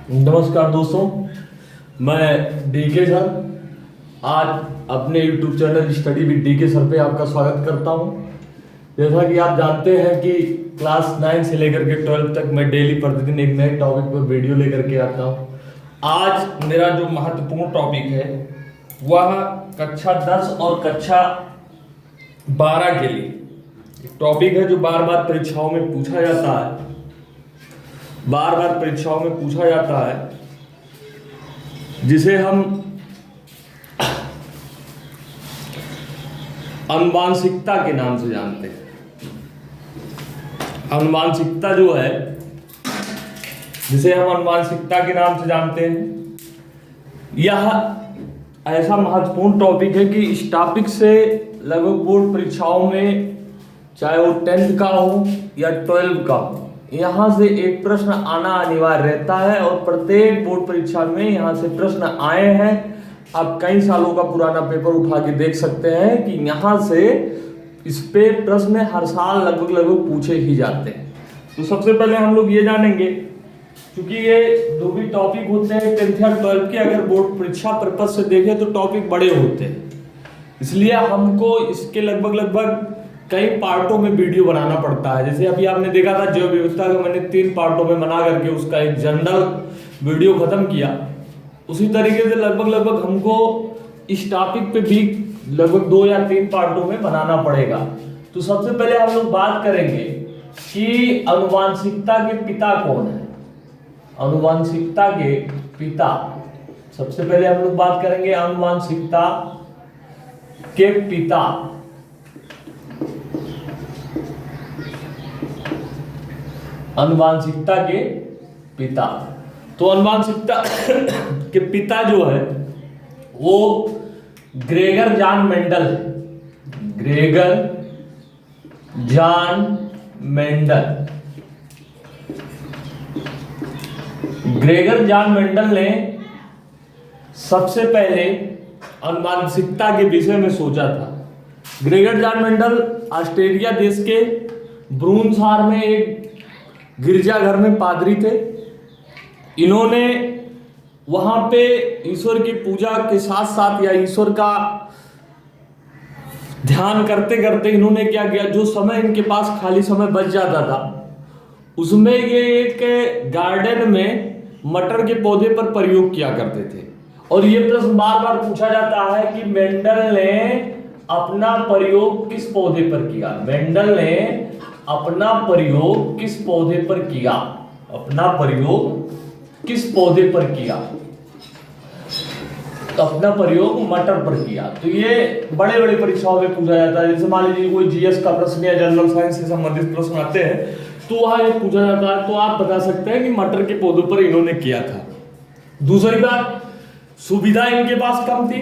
नमस्कार दोस्तों, मैं डीके सर आज अपने YouTube channel study with DK sir पे आपका स्वागत करता हूं। जैसा कि आप जानते हैं कि क्लास 9 से लेकर के 12 तक मैं डेली प्रतिदिन एक नए टॉपिक पर वीडियो लेकर के आता हूं। आज मेरा जो महत्वपूर्ण टॉपिक है वह कक्षा 10 और कक्षा 12 के लिए एक टॉपिक है जो बार बार परीक्षाओं में पूछा जाता है, जिसे हम आनुवांशिकता के नाम से जानते हैं। आनुवांशिकता जो है, जिसे हम आनुवांशिकता के नाम से जानते हैं, यह ऐसा महत्वपूर्ण टॉपिक है कि इस टॉपिक से लगभग बोर्ड परीक्षाओं में, चाहे वो 10th का हो या 12 का हो, यहाँ से एक प्रश्न आना अनिवार्य रहता है और प्रत्येक बोर्ड परीक्षा में यहाँ से प्रश्न आए हैं। आप कई सालों का पुराना पेपर उठा के देख सकते हैं कि यहाँ से इस पे प्रश्न हर साल लगभग पूछे ही जाते हैं। तो सबसे पहले हम लोग ये जानेंगे, क्योंकि ये जो भी टॉपिक होते हैं 10th या 12th के, अगर बोर्ड परीक्षा पर्पज से देखें तो टॉपिक बड़े होते हैं, इसलिए हमको इसके लगभग कई पार्टों में वीडियो बनाना पड़ता है। जैसे अभी आपने देखा था जैव विविधता का, मैंने 3 पार्टों में बना करके उसका एक जनरल वीडियो खत्म किया। उसी तरीके से लगभग हमको इस टॉपिक पे भी लगभग 2 या 3 पार्टों में बनाना पड़ेगा। तो सबसे पहले हम लोग बात करेंगे कि आनुवांशिकता के पिता कौन है। आनुवांशिकता के पिता, सबसे पहले हम लोग बात करेंगे आनुवांशिकता के पिता। आनुवांशिकता के पिता, तो आनुवांशिकता के पिता जो है वो ग्रेगर जॉन मेंडल है। Gregor John Mendel. Gregor John Mendel ने सबसे पहले आनुवांशिकता के विषय में सोचा था। ग्रेगर जॉन मेंडल ऑस्ट्रेलिया देश के ब्रूनसार में एक गिरजाघर में पादरी थे। इन्होंने वहां पे ईश्वर की पूजा के साथ साथ या ईश्वर का ध्यान करते करते इन्होंने क्या किया, जो समय इनके पास खाली समय बच जाता था उसमें ये एक गार्डन में मटर के पौधे पर प्रयोग किया करते थे। और ये प्रश्न बार बार पूछा जाता है कि मेंडल ने अपना प्रयोग किस पौधे पर किया। मेंडल ने अपना प्रयोग किस पौधे पर किया। अपना प्रयोग किस पौधे पर किया। तो अपना प्रयोग मटर पर किया। तो ये बड़े बड़े परीक्षाओं में पूछा जाता है। जैसे मान लीजिए कोई जीएस का प्रश्न या जनरल साइंस से संबंधित प्रश्न आते हैं तो वहां ये पूछा जाता है, तो आप बता सकते हैं कि मटर के पौधों पर इन्होंने किया था। दूसरी बात, सुविधा इनके पास कम थी,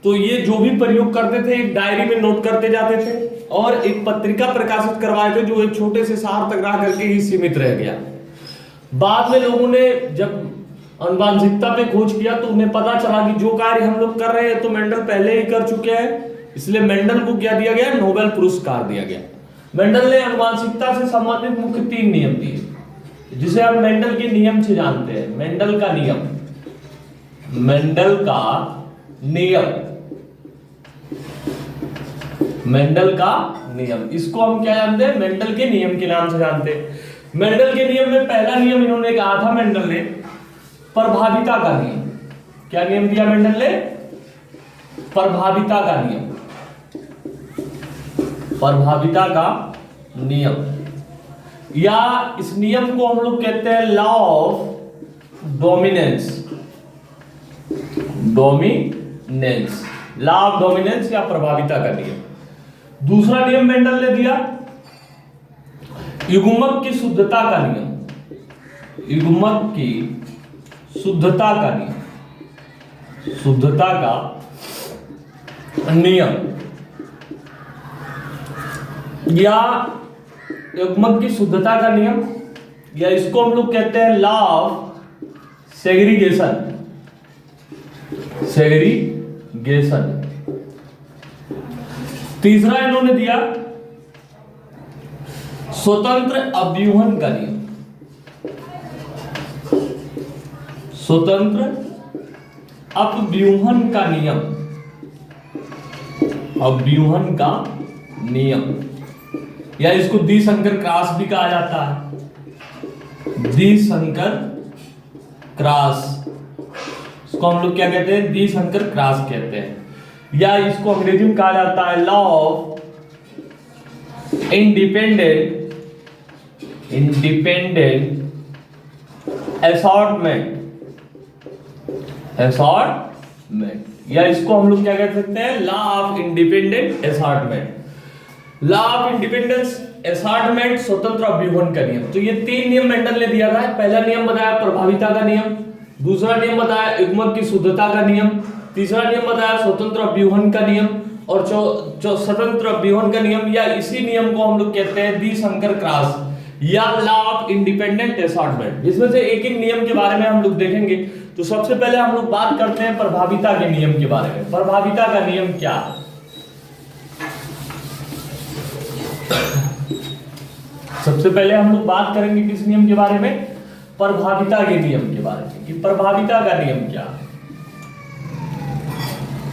तो ये जो भी प्रयोग करते थे एक डायरी में नोट करते जाते थे और एक पत्रिका प्रकाशित करवाए थे जो एक छोटे से शहर तक रह करके ही सीमित रह गया। बाद में लोगों ने जब आनुवांशिकता पे खोज किया तो उन्हें पता चला कि जो कार्य हम लोग कर रहे हैं तो मेंडल पहले ही कर चुके हैं, इसलिए मेंडल को क्या दिया गया, नोबेल पुरस्कार दिया गया। मेंडल ने आनुवांशिकता से संबंधित मुख्य 3 नियम दिए, जिसे हम मेंडल के नियम से जानते हैं। मेंडल का नियम, मेंडल का नियम, मेंडल का नियम, इसको हम क्या जानते हैं, मेंडल के नियम के नाम से जानते हैं। मेंडल के नियम में पहला नियम इन्होंने कहा था, मेंडल ने प्रभाविता का नियम। क्या नियम दिया मेंडल ने? प्रभाविता का नियम। प्रभाविता का नियम, या इस नियम को हम लोग कहते हैं law of dominance. Dominance, law of dominance या प्रभाविता का नियम। दूसरा नियम मेंडल ने दिया युग्मक की शुद्धता का नियम। युग्मक की शुद्धता का नियम, शुद्धता का नियम, या युग्मक की शुद्धता का नियम, या इसको हम लोग कहते हैं लॉ ऑफ सेग्रीगेशन। सेग्रीगेशन। तीसरा इन्होंने दिया स्वतंत्र अव्यूहन का नियम। स्वतंत्र अपव्यूहन का नियम, अपव्यूहन का नियम, या इसको द्विसंकर क्रॉस भी कहा जाता है, द्विसंकर क्रॉस, इसको हम लोग क्या कहते हैं, द्विसंकर क्रॉस कहते हैं, या इसको अंग्रेजी में कहा जाता है लॉ ऑफ इंडिपेंडेंट असॉर्टमेंट, या इसको हम लोग क्या कह सकते हैं, law of independent assortment. Law of independence assortment, स्वतंत्र अपव्यूहन का नियम। तो ये 3 नियम मेंडल ने दिया था। पहला नियम बताया प्रभाविता का नियम, दूसरा नियम बताया युग्मक की शुद्धता का नियम, तीसरा नियम बताया स्वतंत्र अपव्यूहन का नियम, और जो स्वतंत्र अपव्यूहन का नियम, या इसी नियम को हम लोग कहते हैं द्विसंकर क्रॉस या लॉ ऑफ इंडिपेंडेंट असॉर्टमेंट। इसमें से एक एक नियम के बारे में हम लोग देखेंगे। तो सबसे पहले हम लोग बात करते हैं प्रभाविता के नियम के बारे में। प्रभाविता का नियम क्या है? सबसे पहले हम लोग बात करेंगे किस नियम के बारे में, प्रभाविता के नियम के बारे में, कि प्रभाविता का नियम क्या है।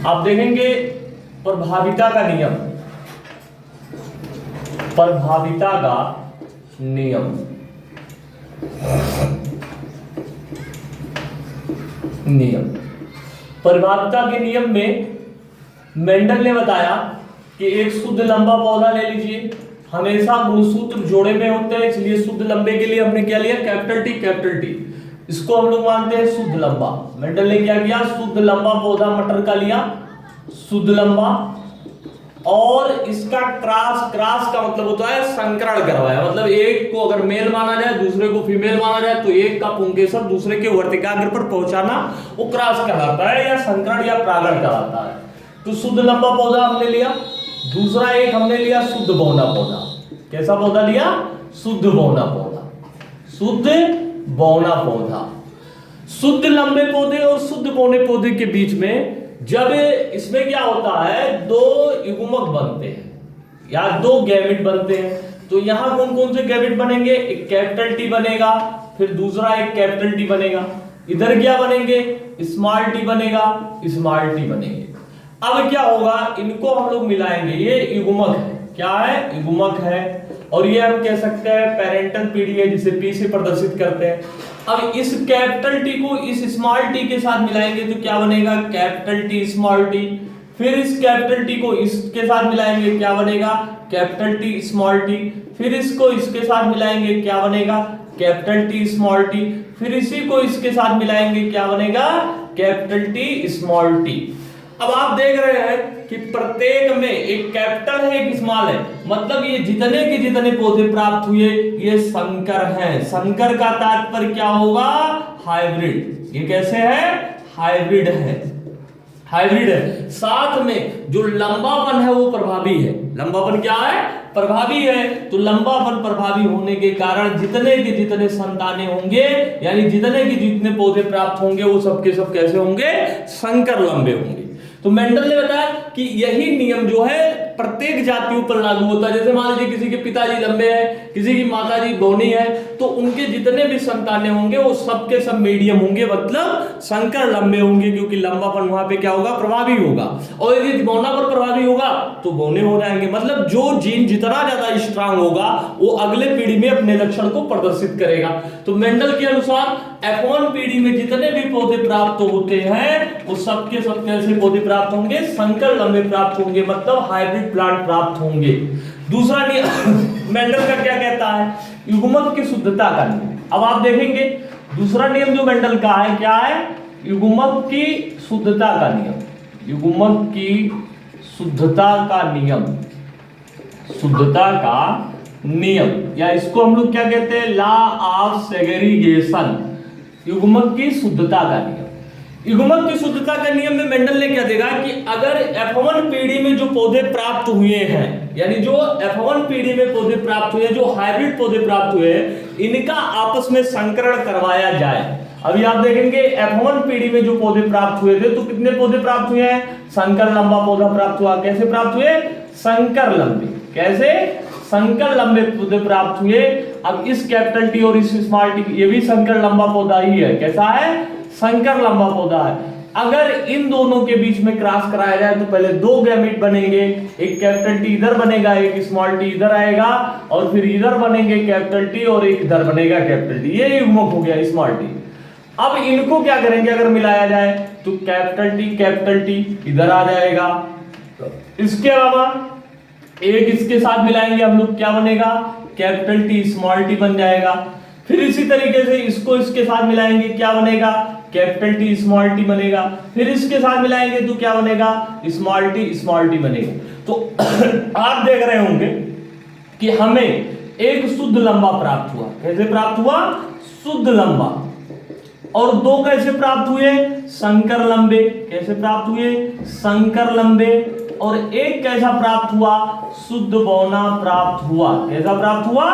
आप देखेंगे प्रभाविता का नियम, प्रभाविता का नियम, प्रभाविता के नियम में मेंडल ने बताया कि एक शुद्ध लंबा पौधा ले लीजिए, हमेशा गुणसूत्र जोड़े में होते हैं, इसलिए शुद्ध लंबे के लिए हमने क्या लिया, कैपिटल टी, इसको हम लोग मानते हैं शुद्ध लंबा। मेंडल ने क्या किया, शुद्ध लंबा पौधा मटर का लिया, शुद्ध लंबा, और इसका क्रॉस का मतलब होता है संकरण करवाया। मतलब एक को अगर मेल माना जाए, दूसरे को फीमेल माना जाए, तो एक का पुंकेसर दूसरे के वर्तिकाग्र पर पहुंचाना वो क्रॉस कहलाता है, या संकरण या प्रागण कहलाता है। तो शुद्ध लंबा पौधा हमने लिया। दूसरा एक हमने लिया शुद्ध बौना पौधा। कैसा पौधा लिया? शुद्ध बौना पौधा, शुद्ध बौना पौधा। शुद्ध लंबे पौधे और शुद्ध बौने पौधे के बीच में जब इसमें क्या होता है, 2 युग्मक बनते हैं या 2 गैमेट बनते हैं, तो यहां कौन कौन से गैमेट बनेंगे, एक कैपिटल टी बनेगा, फिर दूसरा एक कैपिटल टी बनेगा, इधर क्या बनेंगे, स्मॉल टी बनेगा, स्मॉल टी बनेंगे। अब क्या होगा, इनको हम लोग मिलाएंगे, ये युग्मक है, क्या है, युग्मक है, और ये हम कह सकते हैं पेरेंटल पीढ़ी है, जिसे पी से प्रदर्शित करते हैं। अब इस कैपिटल टी को इस स्मॉल टी के साथ मिलाएंगे तो क्या बनेगा, कैपिटल टी स्मॉल टी, फिर इस कैपिटल टी को इसके साथ मिलाएंगे, क्या बनेगा, कैपिटल टी स्मॉल टी, फिर इसको इसके साथ मिलाएंगे, क्या बनेगा, कैपिटल टी स्मॉल टी, फिर इसी को इसके साथ मिलाएंगे, क्या बनेगा, कैपिटल टी स्मॉल टी। अब आप देख रहे हैं कि प्रत्येक में एक कैपिटल है, एक स्मॉल है, मतलब ये जितने के जितने पौधे प्राप्त हुए ये संकर हैं। संकर का तात्पर्य क्या होगा, हाइब्रिड। ये कैसे है, हाइब्रिड है, हाइब्रिड है। साथ में जो लंबापन है वो प्रभावी है। लंबापन क्या है, प्रभावी है। तो लंबापन प्रभावी होने के कारण जितने के जितने संतानें होंगे, यानी जितने के जितने पौधे प्राप्त होंगे, वो सबके सब कैसे होंगे, संकर लंबे होंगे। तो मेंडल ने बताया कि यही नियम जो है प्रत्येक जातियों पर लागू होता है। जैसे मान लीजिए किसी के पिताजी लंबे हैं, किसी की माताजी बौनी है, तो उनके जितने भी संतानें होंगे वो सबके सब मीडियम होंगे, मतलब संकर लंबे होंगे, क्योंकि लंबापन वहां पे क्या होगा, प्रभावी होगा। और यदि बौना पर प्रभावी होगा तो बौने हो जाएंगे। मतलब जो जीन जितना ज्यादा स्ट्रांग होगा वो अगले पीढ़ी में अपने लक्षण को प्रदर्शित करेगा। तो मेंडल के अनुसार F1 पीढ़ी में जितने भी पौधे प्राप्त होते हैं वो सबके सब कैसे पौधे प्राप्त होंगे, संकर लंबे प्राप्त होंगे, मतलब हाइब्रिड प्लांट प्राप्त होंगे। दूसरा नियम मेंडल का क्या कहता है, युग्मक की शुद्धता का नियम। अब आप देखेंगे दूसरा नियम जो मेंडल का है, क्या है, युग्मक की शुद्धता का नियम। युग्मक की शुद्धता का नियम, शुद्धता का नियम, या इसको हम लोग क्या कहते हैं, लॉ ऑफ सेग्रीगेशन। युग्मक की शुद्धता का नियम। युग्मक की शुद्धता का नियम में मेंडल ने क्या देखा कि अगर F1 पीढ़ी में जो पौधे प्राप्त हुए हैं, यानी जो F1 पीढ़ी में पौधे प्राप्त हुए हैं, जो हाइब्रिड पौधे प्राप्त हुए हैं, इनका आपस में संकरण करवाया जाए। अभी आप देखेंगे F1 पीढ़ी में जो पौधे प्राप्त हुए थे, तो कितने पौधे प्राप्त हुए हैं, संकर लंबा पौधा प्राप्त हुआ। कैसे प्राप्त हुए, संकर लंबे, कैसे, संकर लंबे पौधे प्राप्त हुए। अब इस कैपिटल टी और इस स्मॉल टी, ये भी संकर लंबा पौधा ही है। कैसा है? संकर लंबा पौधा है। अगर इन दोनों के बीच में क्रॉस कराया जाए तो पहले दो गैमेट बनेंगे, एक कैपिटल टी इधर बनेगा, एक स्मॉल टी इधर आएगा, और फिर इधर बनेंगे कैपिटल टी और एक इधर बनेगा कैपिटल टी। ये युग्मक हो गया स्मॉल टी। अब इनको क्या करेंगे अगर मिलाया जाए तो कैपिटल टी इधर आ जाएगा। इसके अलावा एक इसके साथ मिलाएंगे हम लोग, क्या बनेगा? कैपिटल टी स्मॉल टी बन जाएगा। फिर इसी तरीके से इसको इसके साथ मिलाएंगे, क्या बनेगा? कैपिटल टी स्मॉल टी बनेगा। फिर इसके साथ मिलाएंगे तो क्या बनेगा? स्मॉल टी बनेगा। तो आप देख रहे होंगे कि हमें एक शुद्ध लंबा प्राप्त हुआ। कैसे प्राप्त हुआ? शुद्ध लंबा। और दो कैसे प्राप्त हुए? संकर लंबे। कैसे प्राप्त हुए? संकर लंबे। और एक कैसा प्राप्त हुआ? शुद्ध बौना प्राप्त हुआ। कैसा प्राप्त हुआ?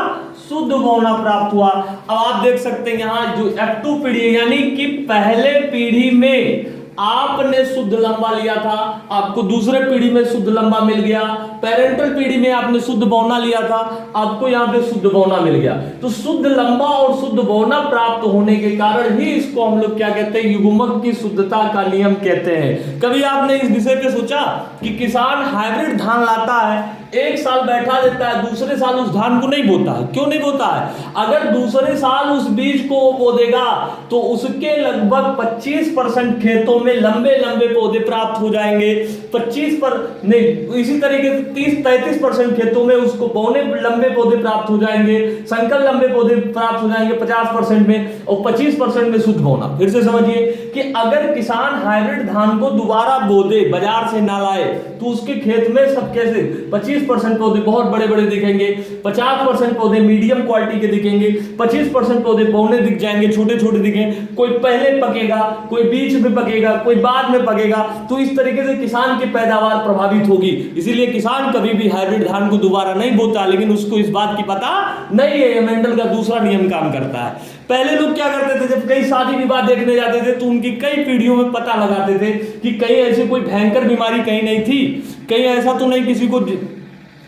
शुद्ध बौना प्राप्त हुआ। अब आप देख सकते हैं यहां जो F2 पीढ़ी यानी कि पहले पीढ़ी में आपने शुद्ध लंबा लिया था, आपको दूसरे पीढ़ी में शुद्ध लंबा मिल गया। पेरेंटल पीढ़ी में आपने शुद्ध बौना लिया था, आपको यहां पे शुद्ध बौना मिल गया। तो शुद्ध लंबा और शुद्ध बौना प्राप्त होने के कारण ही इसको हम लोग क्या कहते हैं? युग्मक की शुद्धता का नियम कहते हैं। कभी आपने इस विषय पे सोचा कि किसान हाइब्रिड धान लाता है, एक साल बैठा देता है, दूसरे साल उस धान को नहीं बोता है? क्यों नहीं बोता है? अगर दूसरे साल उस बीज को बो देगा तो उसके लगभग 25% खेतों में लंबे लंबे पौधे प्राप्त हो जाएंगे। 25 पर नहीं, इसी तरीके से 30-33% खेतों में उसको बौने लंबे पौधे प्राप्त हो जाएंगे, संकर लंबे पौधे प्राप्त हो जाएंगे 50% में, और 25% में शुद्ध बौना। फिर से समझिए कि अगर किसान हाइब्रिड धान को दोबारा बो दे, बाजार से ना लाए, तो उसके खेत में सब कैसे 25% पौधे बहुत बड़े बड़े दिखेंगे, 50% पौधे मीडियम क्वालिटी के दिखेंगे, 25% पौधे बौने दिख जाएंगे, छोटे छोटे दिखेंगे। कोई पहले पकेगा, कोई बीच में पकेगा, कोई बाद में पकेगा। तो इस तरीके से किसान की पैदावार प्रभावित होगी। इसीलिए किसान कभी भी हाइब्रिड धान को दोबारा नहीं बोता, लेकिन उसको इस बात की पता नहीं है। मेंडल का दूसरा नियम काम करता है। पहले लोग क्या करते थे, जब कई शादी विवाह देखने जाते थे तो उनकी कई पीढ़ियों में पता लगाते थे कि कहीं ऐसी कोई भयंकर बीमारी कहीं नहीं थी, कहीं ऐसा तो नहीं किसी को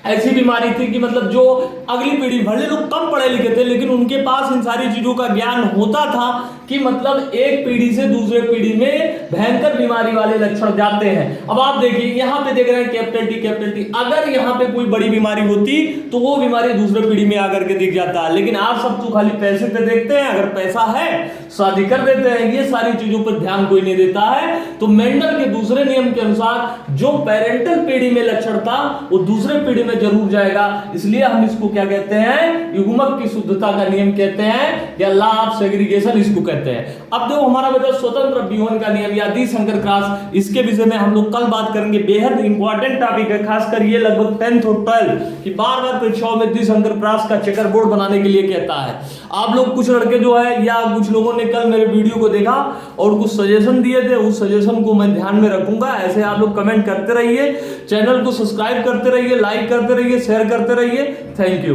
ऐसी बीमारी थी कि मतलब जो अगली पीढ़ी, भले लोग कम पढ़े लिखे थे लेकिन उनके पास इन सारी चीजों का ज्ञान होता था कि मतलब एक पीढ़ी से दूसरे पीढ़ी में भयंकर बीमारी वाले लक्षण जाते हैं। अब आप देखिए यहां पे देख रहे हैं कैपिटल टी। अगर यहां पे कोई बड़ी बीमारी होती तो वो बीमारी दूसरे पीढ़ी में आकर के दिख जाता है। लेकिन आप सब तो खाली पैसे पे देखते हैं, अगर पैसा है शादी कर देते हैं, ये सारी चीजों पर ध्यान कोई नहीं देता है। तो मेंडल के दूसरे नियम के अनुसार जो पेरेंटल पीढ़ी में लक्षण था वो दूसरे पीढ़ी में जरूर जाएगा। इसलिए हम इसको क्या कहते हैं? युग्मक की शुद्धता का नियम कहते हैं, या लॉ ऑफ सेग्रीगेशन इसको कहते हैं। अब देखो हमारा बचा स्वतंत्र विहन का नियम या द्विसंकर क्रॉस। इसके विषय में हम लोग कल बात करेंगे। बेहद इंपॉर्टेंट टॉपिक है, खासकर ये लगभग 10th और 12th की बार-बार परीक्षाओं में द्विसंकर क्रॉस का चेकर बोर्ड बनाने के लिए कहता है। आप लोग कुछ लड़के जो है या कुछ लोगों ने कल मेरे वीडियो को देखा और कुछ सजेशन दिए थे, उस सजेशन को मैं ध्यान में रखूंगा। ऐसे आप लोग कमेंट करते रहिए, चैनल को सब्सक्राइब करते रहिए, लाइक करते रहिए, शेयर करते रहिए। Thank you.